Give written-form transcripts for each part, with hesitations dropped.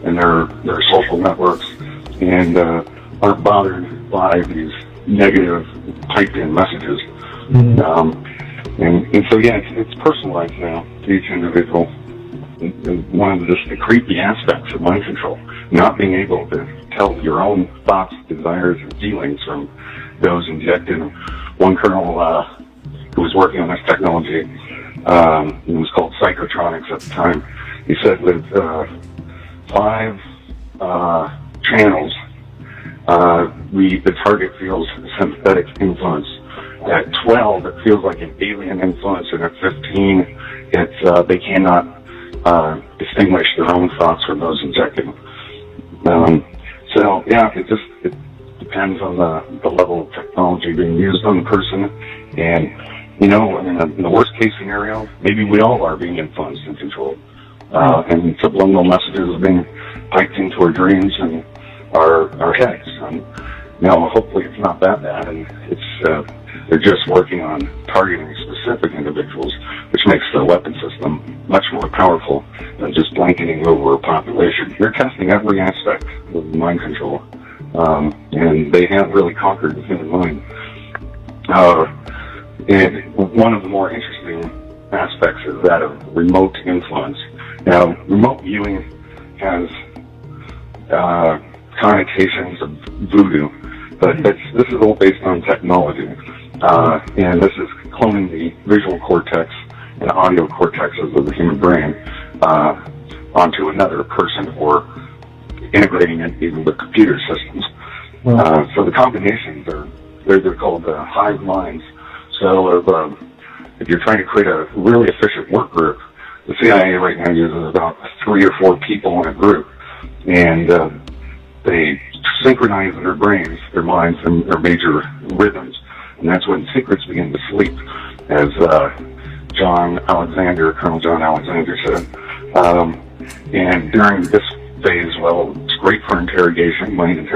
and their social networks, and aren't bothered by these negative typed-in messages. And so, yeah, it's personalized now to each individual. And one of the creepy aspects of mind control, not being able to tell your own thoughts, desires, and feelings from those injected. One colonel who was working on this technology, it was called psychotronics at the time, he said with 5 channels, the target feels sympathetic influence. At 12, it feels like an alien influence, and at 15, it's they cannot distinguish their own thoughts from those injected. So yeah, it depends on the level of technology being used on the person, and in the worst case scenario, maybe we all are being influenced and controlled, and subliminal messages are being piped into our dreams and our heads. Hopefully it's not that bad, and they're just working on targeting specific individuals, which makes the weapon system much more powerful than just blanketing over a population. They're testing every aspect of mind control, and they haven't really conquered the human mind. And one of the more interesting aspects is that of remote influence. Now, remote viewing has connotations of voodoo, but this is all based on technology. And this is cloning the visual cortex and audio cortexes of the human brain onto another person, or integrating it even with computer systems. So the combinations they're called hive minds. So if you're trying to create a really efficient work group, the CIA right now uses about 3 or 4 people in a group, and they synchronize their brains, their minds, and their major rhythms. And that's when secrets begin to sleep, as Colonel John Alexander said. And during this phase, well, it's great for interrogation, mind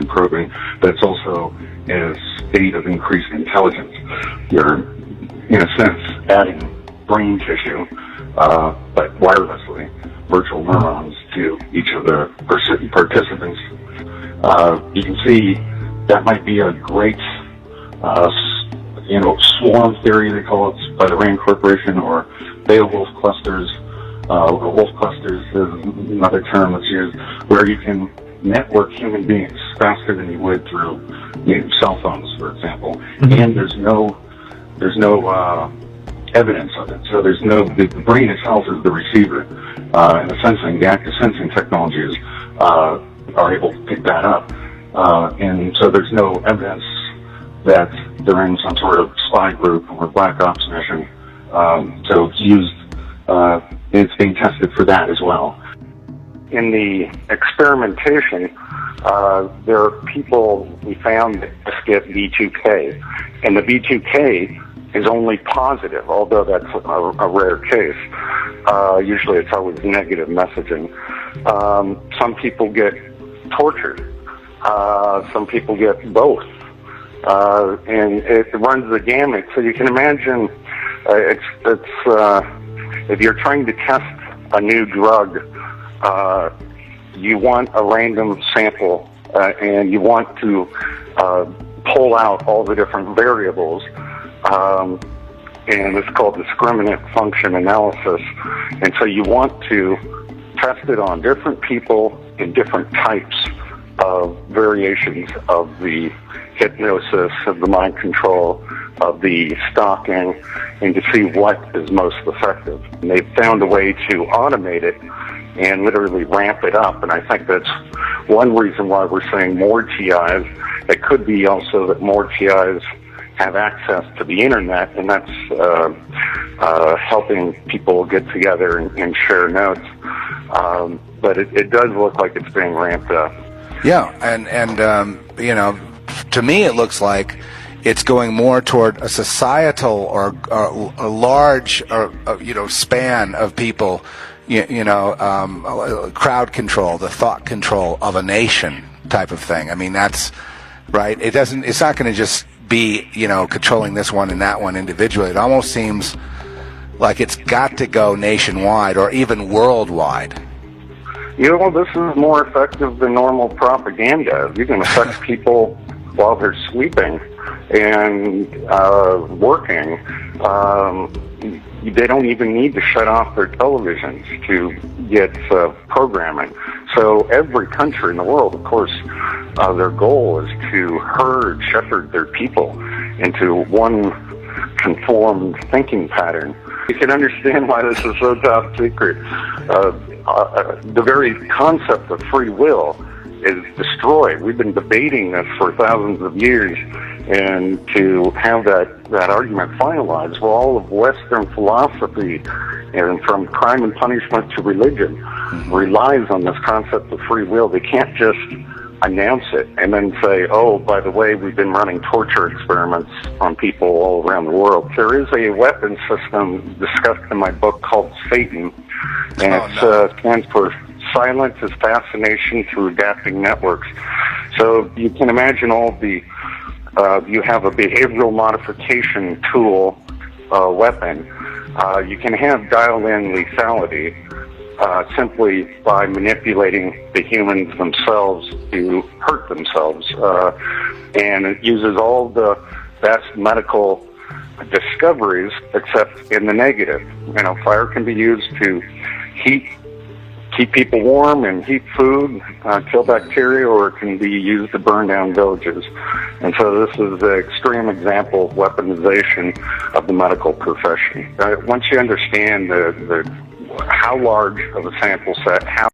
probing, but it's also a state of increased intelligence. You're, in a sense, adding brain tissue, but wirelessly, virtual neurons to each of the participants. You can see that might be a great swarm theory, they call it, by the RAND Corporation, or Beowulf clusters. Wolf clusters is another term that's used, where you can network human beings faster than you would through cell phones, for example. And there's no evidence of it. So the brain itself is the receiver, and the active sensing technologies are able to pick that up. And so there's no evidence that they're in some sort of spy group or black ops mission. So it's used, it's being tested for that as well. In the experimentation, there are people we found that just get B2K, and the B2K is only positive, although that's a rare case. Usually it's always negative messaging. Some people get tortured. Some people get both. And it runs the gamut. So you can imagine, if you're trying to test a new drug, you want a random sample, and you want to pull out all the different variables, and it's called discriminant function analysis. And so you want to test it on different people in different types of variations of the hypnosis, of the mind control, of the stalking, and to see what is most effective. And they've found a way to automate it and literally ramp it up. And I think that's one reason why we're seeing more TIs. It could be also that more TIs have access to the internet, and that's helping people get together and share notes. But it does look like it's being ramped up. Yeah, and to me it looks like it's going more toward a societal or a large span of people, crowd control, the thought control of a nation type of thing. I mean, that's right. It's not going to just be controlling this one and that one individually. It almost seems like it's got to go nationwide or even worldwide. This is more effective than normal propaganda. You can affect people while they're sleeping and working. They don't even need to shut off their televisions to get programming. So every country in the world, of course, their goal is to shepherd their people into one conformed thinking pattern. You can understand why this is so top secret. The very concept of free will is destroyed. We've been debating this for thousands of years, and to have that argument finalized, well, all of Western philosophy, and from crime and punishment to religion, relies on this concept of free will. They can't just announce it and then say, oh, by the way, we've been running torture experiments on people all around the world. There is a weapon system discussed in my book called Satan, and it stands for Silence is Fascination Through Adapting Networks. So you can imagine you have a behavioral modification tool, weapon. You can have dial-in lethality simply by manipulating the humans themselves to hurt themselves. And it uses all the best medical discoveries except in the negative. Fire can be used to keep people warm and heat food, kill bacteria, or it can be used to burn down villages. And so this is the extreme example of weaponization of the medical profession. Once you understand how large of a sample set, how